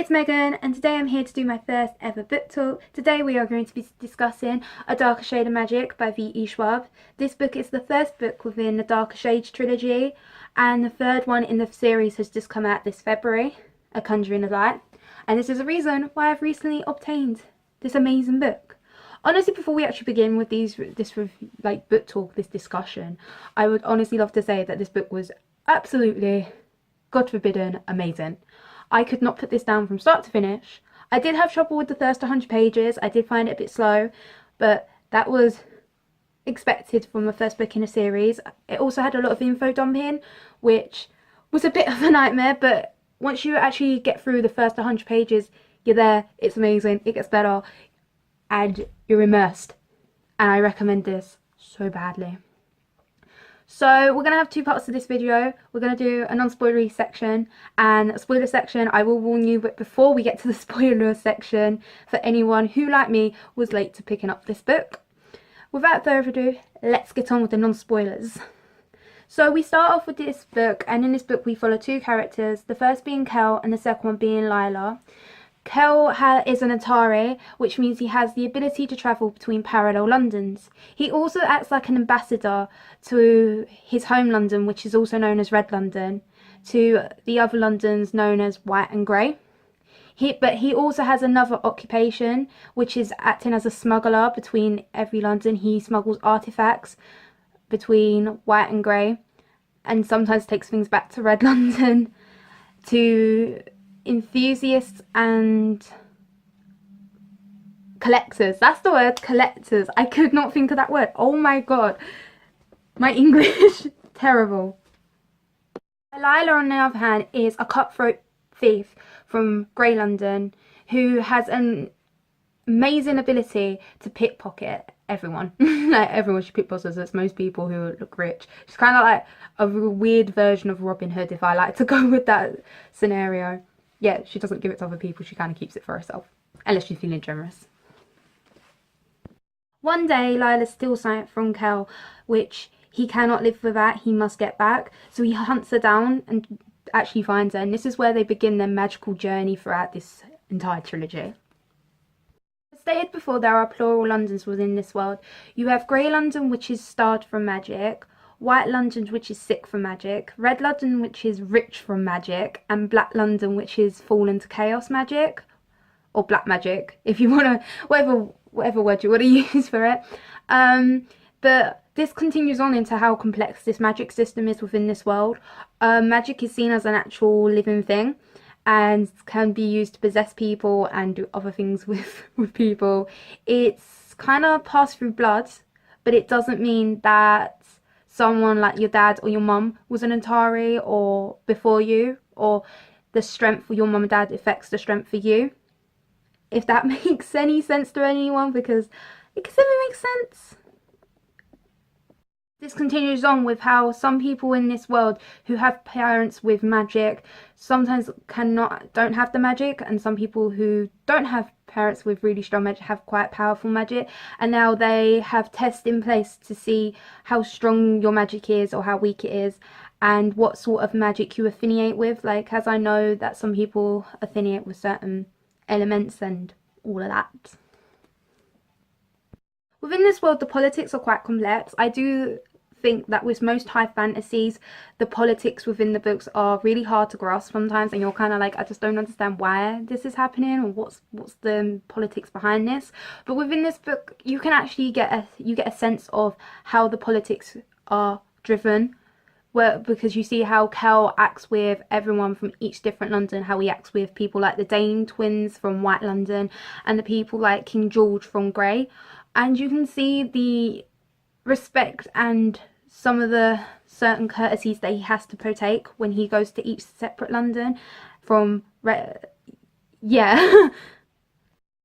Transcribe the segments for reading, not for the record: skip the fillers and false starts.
it's Megan, and today I'm here to do my first ever book talk. Today we are going to be discussing A Darker Shade of Magic by V.E.Schwab. This book is the first book within the Darker Shades trilogy, and the third one in the series has just come out this February, A Conjuring of Light. And this is the reason why I've recently obtained this amazing book. Honestly, before we actually begin with this book talk, this discussion, I would honestly love to say that this book was absolutely, God forbidden, amazing. I could not put this down from start to finish. I did have trouble with the first 100 pages. I did find it a bit slow, but that was expected from the first book in a series. It also had a lot of info dumping, which was a bit of a nightmare, but once you actually get through the first 100 pages, you're there. It's amazing. It gets better, and you're immersed. And I recommend this so badly. So we're going to have two parts of this video. We're going to do a non-spoilery section and a spoiler section. I will warn you, but before we get to the spoiler section, for anyone who, like me, was late to picking up this book. Without further ado, let's get on with the non-spoilers. So we start off with this book, and in this book we follow two characters, the first being Kel and the second one being Lila. Kel is an Atari, which means he has the ability to travel between parallel Londons. He also acts like an ambassador to his home London, which is also known as Red London, to the other Londons known as White and Grey. But he also has another occupation, which is acting as a smuggler between every London. He smuggles artifacts between White and Grey, and sometimes takes things back to Red London to enthusiasts and collectors. That's the word, collectors. I could not think of that word. Oh my god, my English terrible. Lila, on the other hand, is a cutthroat thief from Grey London who has an amazing ability to pickpocket everyone. Like, everyone should pickpocket. It's most people who look rich. She's kind of like a weird version of Robin Hood, if I like to go with that scenario. Yeah, she doesn't give it to other people, she kind of keeps it for herself, unless she's feeling generous. One day, Lila steals something from Kel, which he cannot live without. He must get back, so he hunts her down and actually finds her, and this is where they begin their magical journey throughout this entire trilogy. As stated before, there are plural Londons within this world. You have Grey London, which is starved from magic, White London, which is sick from magic, Red London, which is rich from magic, and Black London, which is fallen to chaos magic, or black magic, if you want to, whatever word you want to use for it. But this continues on into how complex this magic system is within this world. Magic is seen as an actual living thing and can be used to possess people and do other things with people. It's kind of passed through blood, but it doesn't mean that someone like your dad or your mum was an Atari or before you, or the strength for your mum and dad affects the strength for you. If that makes any sense to anyone, because it doesn't make sense. This continues on with how some people in this world who have parents with magic sometimes don't have the magic, and some people who don't have parents with really strong magic have quite powerful magic, and now they have tests in place to see how strong your magic is or how weak it is, and what sort of magic you affiliate with. Like, as I know that some people affiliate with certain elements and all of that. Within this world, the politics are quite complex. I do think that with most high fantasies, the politics within the books are really hard to grasp sometimes, and you're kind of like, I just don't understand why this is happening, or what's the politics behind this. But within this book, you can actually get a sense of how the politics are driven, because you see how Kel acts with everyone from each different London, how he acts with people like the Dane twins from White London and the people like King George from Grey. And you can see the respect and some of the certain courtesies that he has to partake when he goes to each separate London from yeah.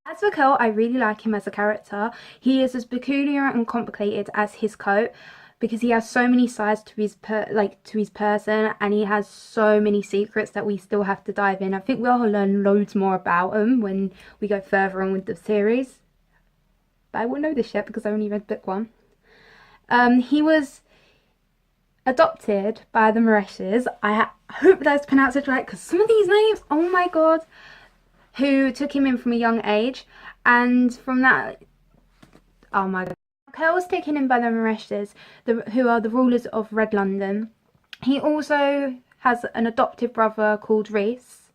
As for Kel, I really like him as a character. He is as peculiar and complicated as his coat, because he has so many sides to his person, and he has so many secrets that we still have to dive in. I think we'll learn loads more about him when we go further on with the series, but I won't know this yet because I only read book 1. He was adopted by the Mareshes. I hope that's pronounced it right, because some of these names, oh my god, who took him in from a young age, and from that, oh my god. Kel was taken in by the Mareshtas, who are the rulers of Red London. He also has an adoptive brother called Reese,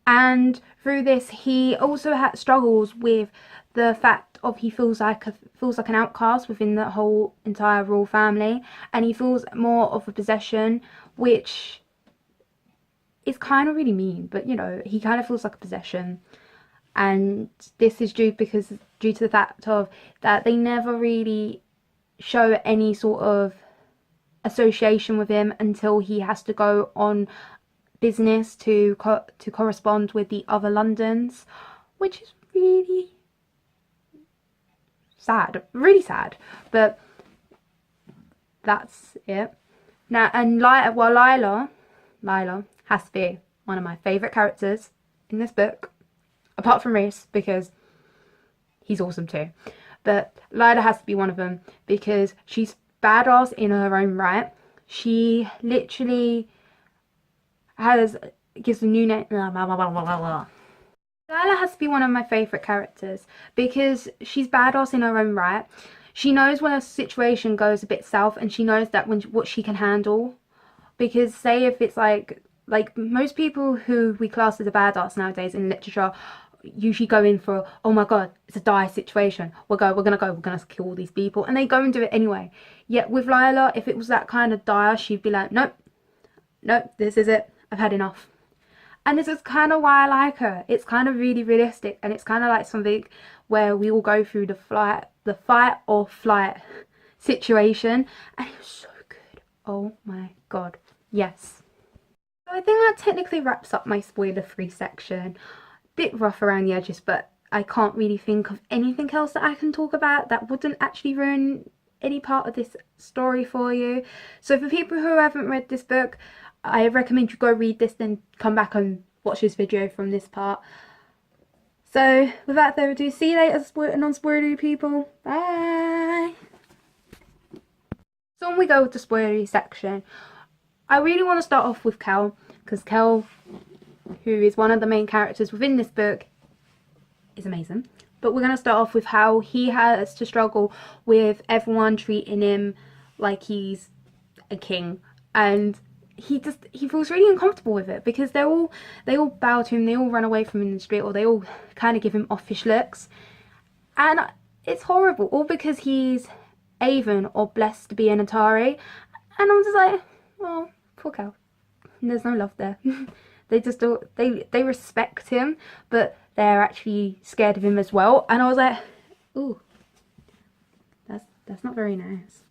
and through this he also struggles with the fact of he feels like an outcast within the whole entire royal family, and he feels more of a possession, which is kind of really mean, but you know, he kind of feels like a possession. And this is due to the fact of that they never really show any sort of association with him until he has to go on business to correspond with the other Londons, which is really sad, but that's it. Now, and Lila has to be one of my favourite characters in this book, apart from Reese, because he's awesome too. But Lila has to be one of them because she's badass in her own right. She literally gives a new name. Lila has to be one of my favourite characters because she's badass in her own right. She knows when a situation goes a bit south, and she knows that what she can handle. Because say if it's like most people who we class as a badass nowadays in literature usually go in for, oh my god, it's a dire situation, we're gonna kill all these people, and they go and do it anyway. Yet with Lila, if it was that kind of dire, she'd be like, nope, this is it, I've had enough. And this is kind of why I like her. It's kind of really realistic, and it's kind of like something where we all go through the fight or flight situation, and it was so good. Oh my god, yes. So I think that technically wraps up my spoiler-free section. Bit rough around the edges, but I can't really think of anything else that I can talk about that wouldn't actually ruin any part of this story for you. So for people who haven't read this book, I recommend you go read this, then come back and watch this video from this part. So without further ado, see you later, non-spoilery people. Bye. So when we go with the spoilery section, I really want to start off with Kel, because Kel, who is one of the main characters within this book, is amazing. But we're going to start off with how he has to struggle with everyone treating him like he's a king, and he feels really uncomfortable with it because they all bow to him, they all run away from him in the street, or they all kind of give him offish looks, and it's horrible, all because he's Avon or blessed to be an Atari. And I'm just like, oh, poor Kel. There's no love there. They just don't, they respect him, but they're actually scared of him as well. And I was like, ooh, that's not very nice.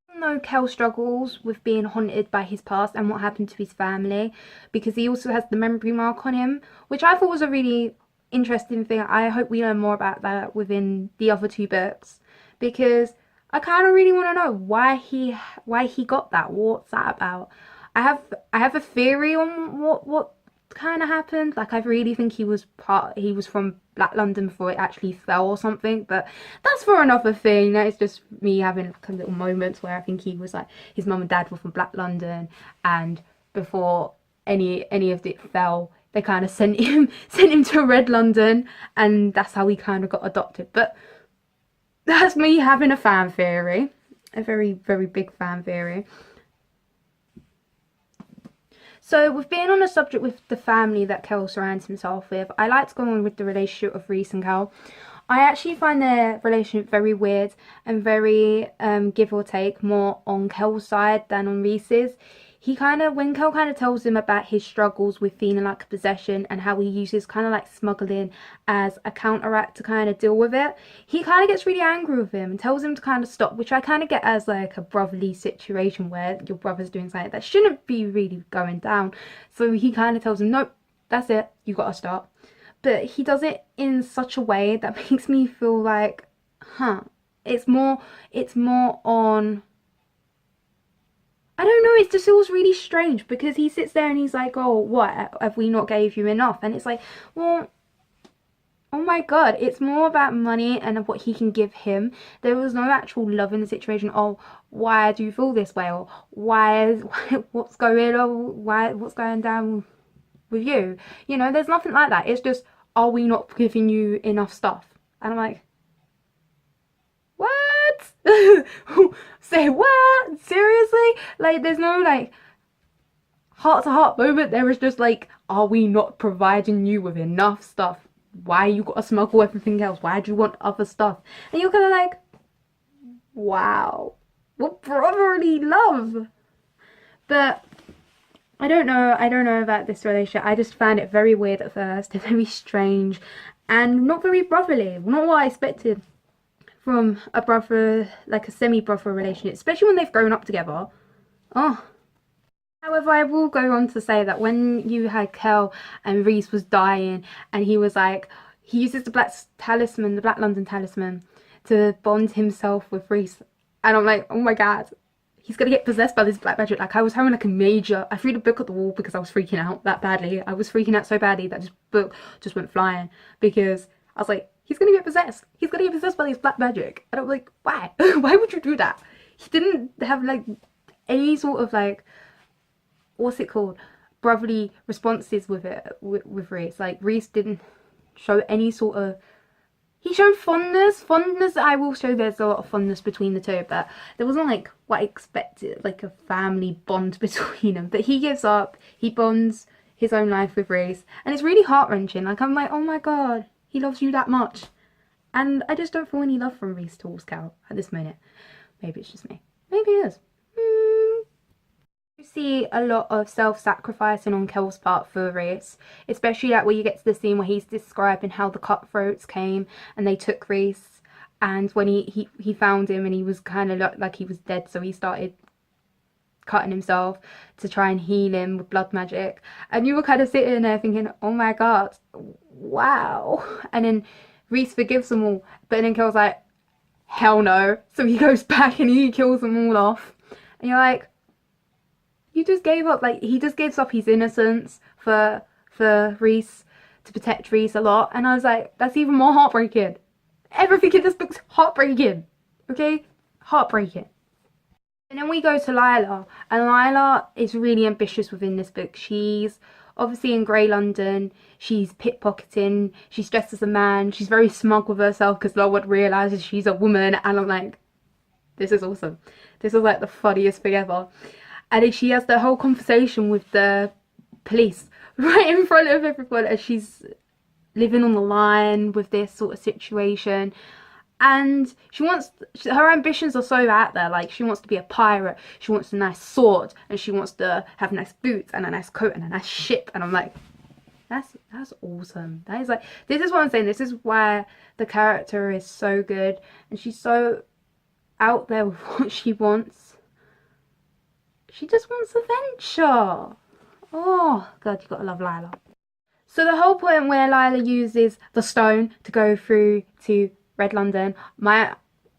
Even though Kel struggles with being haunted by his past and what happened to his family, because he also has the memory mark on him, which I thought was a really interesting thing. I hope we learn more about that within the other two books, because I kind of really want to know why he got that. What's that about? I have a theory on what kind of happened. Like, I really think he was from Black London before it actually fell or something, but that's for another thing. That is just me having like little moments where I think he was like, his mum and dad were from Black London, and before any of it fell, they kind of sent him to Red London, and that's how he kind of got adopted. But that's me having a fan theory, a very, very big fan theory. So with being on the subject with the family that Kel surrounds himself with, I like to go on with the relationship of Reese and Kel. I actually find their relationship very weird and very give or take more on Kel's side than on Reese's. When Kel kind of tells him about his struggles with feeling like a possession and how he uses kind of like smuggling as a counteract to kind of deal with it, he kind of gets really angry with him and tells him to kind of stop, which I kind of get as like a brotherly situation where your brother's doing something that shouldn't be really going down. So he kind of tells him, nope, that's it, you gotta stop. But he does it in such a way that makes me feel like, it's more on, I don't know, it just feels really strange, because he sits there and he's like, oh, what, have we not gave you enough? And it's like, well, oh my god, it's more about money and what he can give him. There was no actual love in the situation. Oh, why do you feel this way? Or what's going on? What's going down? with you. You know, there's nothing like that. It's just, are we not giving you enough stuff? And I'm like, what? Say what? Seriously? Like, there's no like heart to heart moment. There is just like, are we not providing you with enough stuff? Why you gotta smuggle everything else? Why do you want other stuff? And you're kind of like, wow, what brotherly love. But I don't know about this relationship. I just found it very weird at first, very strange, and not very brotherly. Not what I expected from a brother, like a semi-brother relationship, especially when they've grown up together. Oh. However, I will go on to say that when you had Kel and Reese was dying, and he was like, he uses the black talisman, the Black London talisman, to bond himself with Reese, and I'm like, oh my god, he's gonna get possessed by this black magic. Like, I was having like a major, I threw the book at the wall because I was freaking out that badly. I was freaking out so badly that this book just went flying, because I was like, he's gonna get possessed. He's gonna get possessed by this black magic. And I'm like, why? Why would you do that? He didn't have like any sort of like, what's it called, brotherly responses with it, with Reese. Like, Reese didn't show any sort of, he showed fondness. I will show there's a lot of fondness between the two, but there wasn't like what I expected, like a family bond between them. But he gives up, he bonds his own life with Reese, and it's really heart-wrenching. Like, I'm like, oh my god, he loves you that much. And I just don't feel any love from Reese towards Cal at this minute. Maybe it's just me. Maybe it is. You see a lot of self-sacrificing on Kel's part for Reese, especially like where you get to the scene where he's describing how the cutthroats came and they took Reese, and when he found him and he was kind of like he was dead, so he started cutting himself to try and heal him with blood magic, and you were kind of sitting there thinking, oh my god, wow. And then Reese forgives them all, but then Kel's like, hell no, so he goes back and he kills them all off, and you're like, you just gave up. Like, he just gives up his innocence for Reese, to protect Reese a lot. And I was like, that's even more heartbreaking. Everything in this book's heartbreaking. Okay? Heartbreaking. And then we go to Lila. And Lila is really ambitious within this book. She's obviously in Grey London. She's pickpocketing. She's dressed as a man. She's very smug with herself because no one realises she's a woman. And I'm like, this is awesome. This is like the funniest thing ever. And then she has the whole conversation with the police right in front of everyone as she's living on the line with this sort of situation. And her ambitions are so out there. Like, she wants to be a pirate, she wants a nice sword, and she wants to have nice boots and a nice coat and a nice ship. And I'm like, that's awesome. That is like, this is what I'm saying. This is why the character is so good, and she's so out there with what she wants. She just wants adventure. Oh god, you gotta love Lila. So the whole point where Lila uses the stone to go through to Red London, my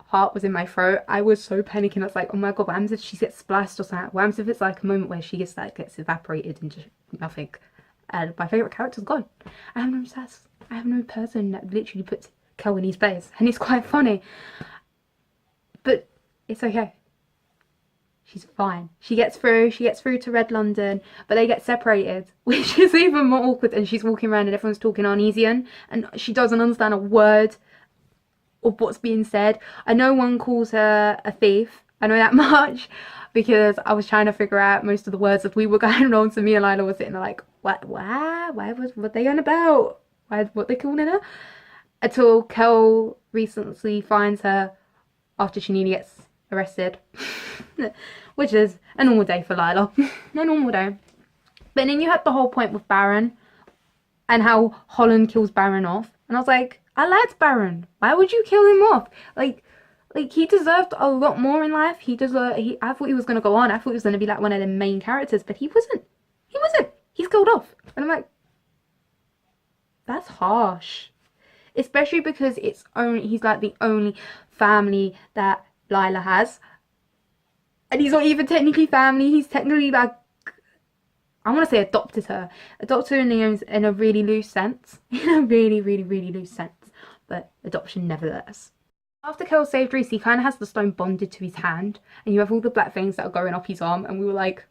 heart was in my throat. I was so panicking. I was like, oh my god, what happens if she gets splashed or something? What happens if it's like a moment where she gets evaporated into nothing? And my favourite character's gone. I have no sass. I have no person that literally puts Kel in his place. And it's quite funny. But it's okay. She's fine. She gets through to Red London, but they get separated, which is even more awkward. And she's walking around and everyone's talking Arnesian, and she doesn't understand a word of what's being said. I know one calls her a thief. I know that much because I was trying to figure out most of the words as we were going on. So me and Lila were sitting there like, what they on about? What they calling her? Until Kel recently finds her after she nearly gets arrested. Which is a normal day for Lila. A normal day. But then you had the whole point with Baron and how Holland kills Baron off, and I was like, I liked Baron. Why would you kill him off? Like he deserved a lot more in life. I thought he was gonna go on. I thought he was gonna be like one of the main characters, but he wasn't. He's killed off, and I'm like, that's harsh. Especially because he's like the only family that Lila has. And he's not even technically family. He's technically like, I want to say adopted her in a really loose sense. In a really, really, really loose sense. But adoption nevertheless. After Kel saved Reese, he kind of has the stone bonded to his hand. And you have all the black veins that are going up his arm. And we were like,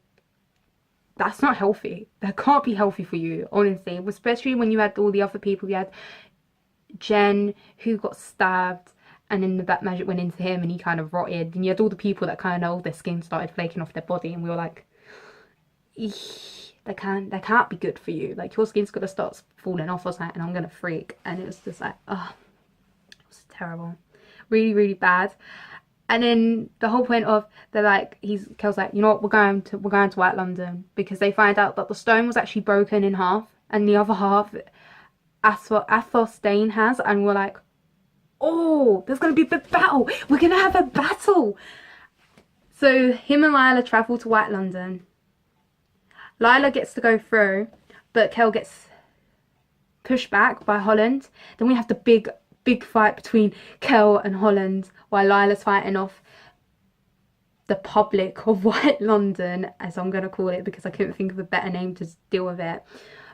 that's not healthy. That can't be healthy for you, honestly. Especially when you had all the other people. You had Jen, who got stabbed, and then the black magic went into him and he kind of rotted. And you had all the people that kind of, their skin started flaking off their body, and we were like, eesh, that can't be good for you. Like, your skin's gonna start falling off or something, and I'm gonna freak. And it was just like, oh, it was terrible. Really, really bad. And then the whole point of, they're like, Kel's like, you know what, we're going to White London, because they find out that the stone was actually broken in half, and the other half Athos Dane has, and we're like, oh, there's gonna be a big battle. We're gonna have a battle. So him and Lila travel to White London. Lila gets to go through, but Kel gets pushed back by Holland. Then we have the big fight between Kel and Holland, while Lila's fighting off the public of White London, as I'm going to call it, because I couldn't think of a better name to deal with it.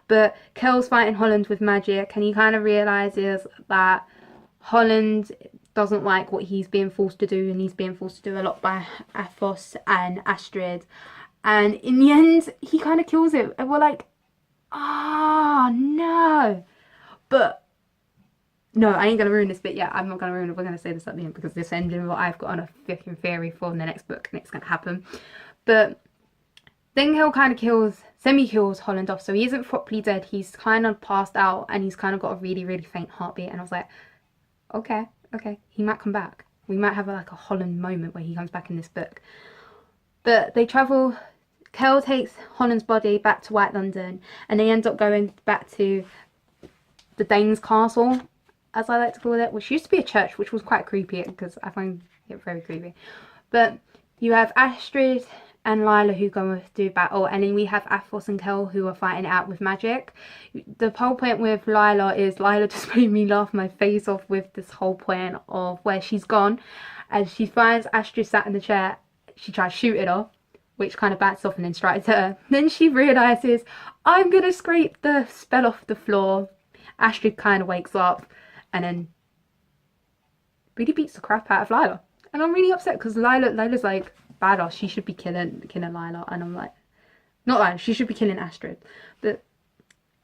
But Kel's fighting Holland with magic, and he kind of realises that Holland doesn't like what he's being forced to do, and he's being forced to do a lot by Athos and Astrid. And in the end, he kind of kills it. And we're like, oh, no. But no, I ain't going to ruin this bit yet. I'm not going to ruin it. We're going to say this at the end, because this ending, what I've got on a freaking theory for in the next book, and it's going to happen. But then Kel kind of semi-kills Holland off. So he isn't properly dead. He's kind of passed out, and he's kind of got a really, really faint heartbeat. And I was like, okay, he might come back. We might have like a Holland moment where he comes back in this book. But they travel. Kel takes Holland's body back to White London, and they end up going back to the Danes' castle, as I like to call it, which used to be a church, which was quite creepy, because I find it very creepy. But you have Astrid and Lila who go to do battle, and then we have Athos and Kel who are fighting it out with magic. The whole point with Lila is, Lila just made me laugh my face off with this whole point of where she's gone, and she finds Astrid sat in the chair. She tries to shoot it off, which kind of bats off and then strikes her. Then she realises, I'm gonna scrape the spell off the floor. Astrid kind of wakes up and then really beats the crap out of Lila. And I'm really upset, because Lila's like badass. She should be killing Lila. And I'm like, not Lila, she should be killing Astrid. But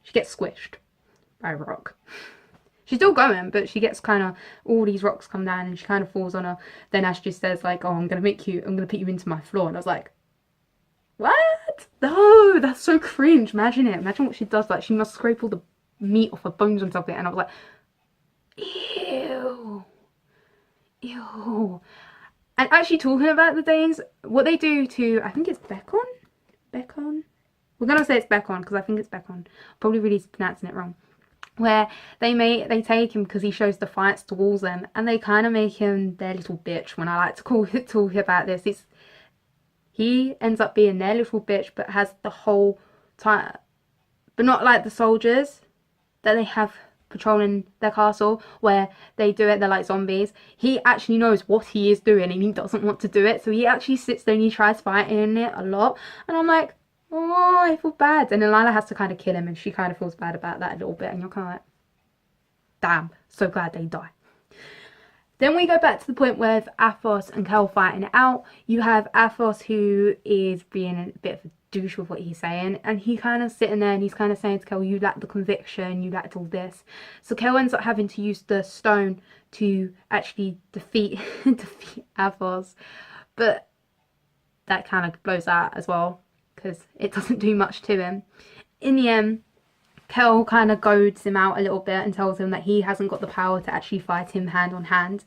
she gets squished by a rock. She's still going, but she gets kind of, all these rocks come down and she kind of falls on her. Then Astrid says like, oh, I'm going to put you into my floor. And I was like, what? No, that's so cringe. Imagine it. Imagine what she does. Like, she must scrape all the meat off her bones and something. And I was like, ew. And actually, talking about the Danes, what they do to, I think it's Beckon? We're going to say it's Beckon, because I think it's Beckon. Probably really pronouncing it wrong. Where they take him because he shows defiance towards them, and they kind of make him their little bitch. When I like to talk about this, he ends up being their little bitch, but has the whole time, but not like the soldiers that they have patrolling their castle, where they do it, they're like zombies. He actually knows what he is doing, and he doesn't want to do it, so he actually sits there and he tries fighting it a lot. And I'm like, oh, I feel bad. And then Lila has to kind of kill him, and she kind of feels bad about that a little bit, and you're kind of like, damn, so glad they die. Then we go back to the point with Athos and Kel fighting it out. You have Athos, who is being a bit of a douche with what he's saying, and he kind of sitting there and he's kind of saying to Kel, you lack the conviction, you lacked all this. So Kel ends up having to use the stone to actually defeat Athos, but that kind of blows out as well, because it doesn't do much to him. In the end, Kel kind of goads him out a little bit and tells him that he hasn't got the power to actually fight him hand on hand.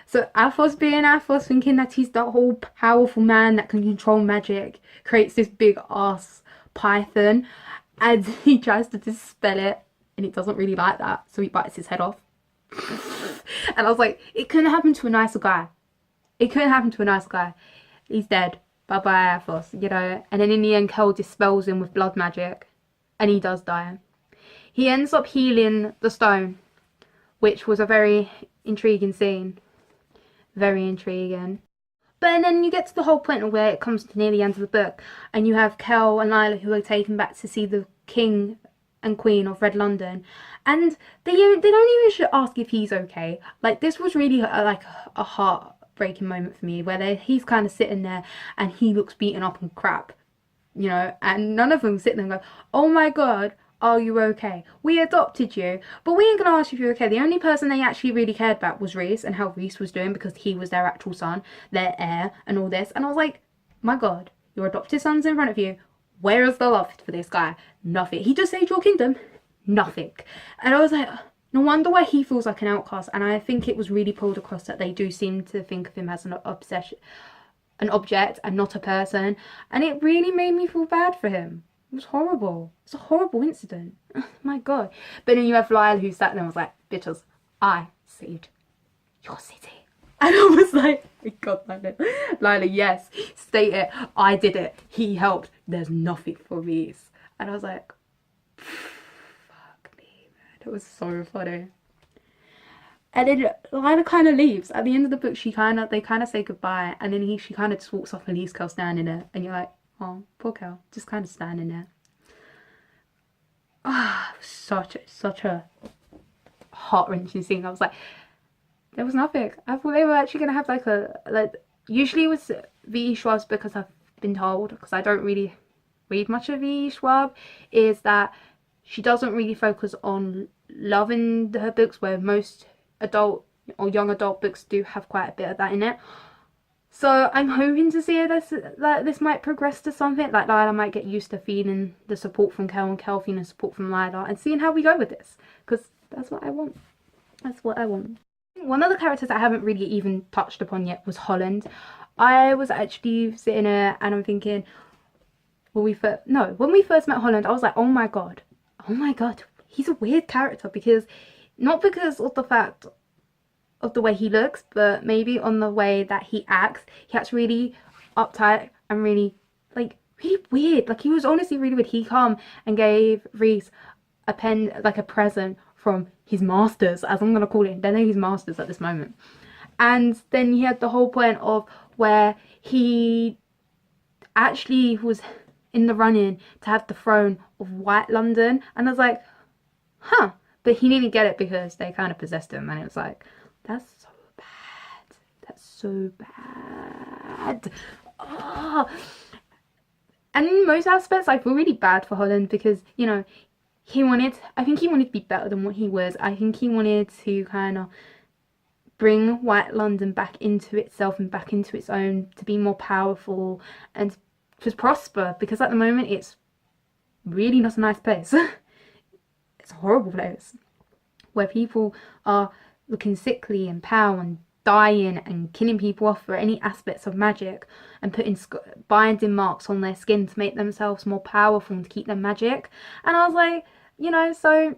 So Athos, being Athos, thinking that he's the whole powerful man that can control magic, creates this big ass python, and he tries to dispel it, and it doesn't really like that, so he bites his head off. And I was like, it couldn't happen to a nicer guy. It couldn't happen to a nicer guy. He's dead. Bye bye, Athos, you know. And then in the end, Kel dispels him with blood magic, and he does die. He ends up healing the stone, which was a very intriguing scene. Very intriguing. But then you get to the whole point of where it comes to near the end of the book, and you have Kel and Lila who are taken back to see the king and queen of Red London, and they don't even ask if he's okay. Like, this was really like a heartbreaking moment for me, where he's kind of sitting there and he looks beaten up and crap. you know, and none of them sit there and go, oh my god, are you okay? We adopted you, but we ain't gonna ask you if you're okay. The only person they actually really cared about was Reese and how Reese was doing, because he was their actual son, their heir, and all this. And I was like, my god, your adopted son's in front of you. Where is the love for this guy? Nothing. He just saved your kingdom. Nothing. And I was like, no wonder why he feels like an outcast. And I think it was really pulled across that they do seem to think of him as an obsession, an object, and not a person. And it really made me feel bad for him. It was horrible. It's a horrible incident. Oh my god. But then you have Lyle, who sat there and was like, bitches, I saved your city. And I was like, oh god, Lila, yes, state it. I did it. He helped. There's nothing for me. And I was like, fuck me, man. It was so funny. And then Lila kind of leaves. At the end of the book, they kind of say goodbye. And then she kind of just walks off and leaves Kel standing there. And you're like, oh, poor Kel. Just kind of standing there. Ah, such a heart-wrenching scene. I was like, there was nothing. I thought they were actually going to have usually with V.E.Schwab's, because I've been told, because I don't really read much of V.E.Schwab, is that she doesn't really focus on love in her books, where most adult or young adult books do have quite a bit of that in it. So I'm hoping to see that this might progress to something, like Lila might get used to feeling the support from Kel and Kel feeling support from Lila, and seeing how we go with this, because that's what I want. That's what I want. One of the characters I haven't really even touched upon yet was Holland. I was actually sitting there and I'm thinking, when we first met Holland, I was like, oh my god, he's a weird character, because not because of the fact of the way he looks, but maybe on the way that he acts. He acts really uptight and really weird. Like, he was honestly really weird. He come and gave Reese a pen, like a present from his masters, as I'm gonna call it. They're his masters at this moment. And then he had the whole point of where he actually was in the running to have the throne of White London, and I was like, huh. But he didn't get it because they kind of possessed him, and it was like, that's so bad. That's so bad. Oh. And in most aspects, I feel really bad for Holland, because, you know, I think he wanted to be better than what he was. I think he wanted to kind of bring White London back into itself and back into its own, to be more powerful and to prosper, because at the moment it's really not a nice place. It's a horrible place where people are looking sickly and pale and dying and killing people off for any aspects of magic, and putting binding marks on their skin to make themselves more powerful and to keep them magic. And I was like, you know, so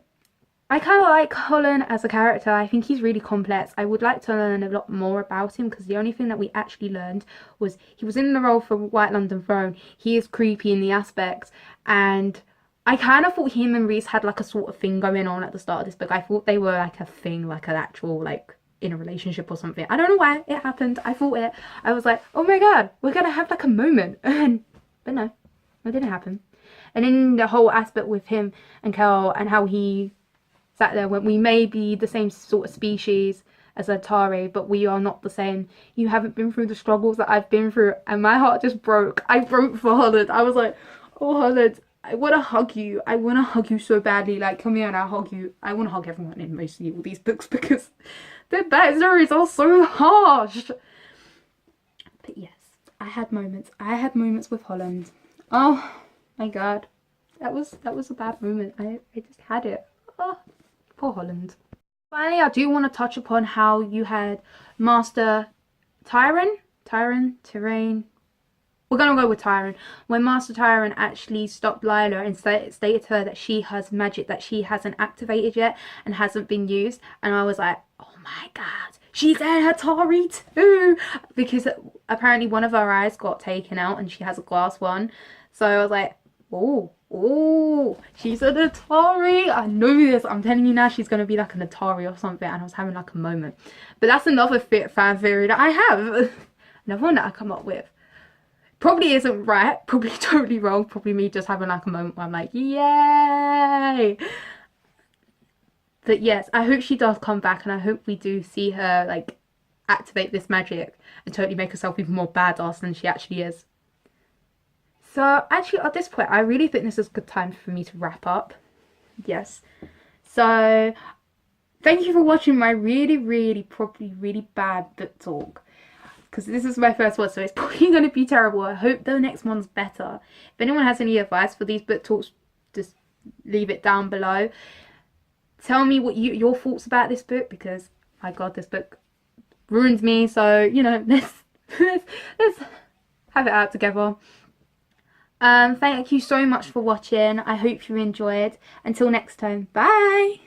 I kind of like Holland as a character. I think he's really complex. I would like to learn a lot more about him, because the only thing that we actually learned was he was in the role for White London Throne. He is creepy in the aspects, and I kind of thought him and Reese had like a sort of thing going on at the start of this book. I thought they were like a thing, like an actual, like, in a relationship or something. I don't know why it happened. I thought it. I was like, oh my god, we're gonna have like a moment. But no, it didn't happen. And in the whole aspect with him and Kel, and how he sat there, when we may be the same sort of species as Atari, but we are not the same. You haven't been through the struggles that I've been through, and my heart just broke. I broke for Holland. I was like, oh Holland, I want to hug you. I want to hug you so badly. Like, come here and I'll hug you. I want to hug everyone in mostly all these books, because their backstories are so harsh. But yes, I had moments. I had moments with Holland. Oh my god, that was a bad moment. I just had it. Oh, poor Holland. Finally, I do want to touch upon how you had Master Tyrion. We're gonna go with Tyrion. When Master Tyrion actually stopped Lila and stated to her that she has magic that she hasn't activated yet and hasn't been used, and I was like, oh my god, she's an Atari too, because apparently one of her eyes got taken out and she has a glass one. So I was like, oh, she's an Atari. I know this. I'm telling you now, she's gonna be like an Atari or something. And I was having like a moment. But that's another fan theory that I have. Another one that I come up with. Probably isn't right, probably totally wrong, probably me just having like a moment where I'm like, yay! But yes, I hope she does come back, and I hope we do see her like activate this magic and totally make herself even more badass than she actually is. So actually at this point I really think this is a good time for me to wrap up. Yes. So thank you for watching my probably really bad book talk. Because this is my first one, so it's probably going to be terrible. I hope the next one's better. If anyone has any advice for these book talks, just leave it down below. Tell me what your thoughts about this book, because my god, this book ruins me. So, you know, let's have it out together. Thank you so much for watching. I hope you enjoyed. Until next time, bye.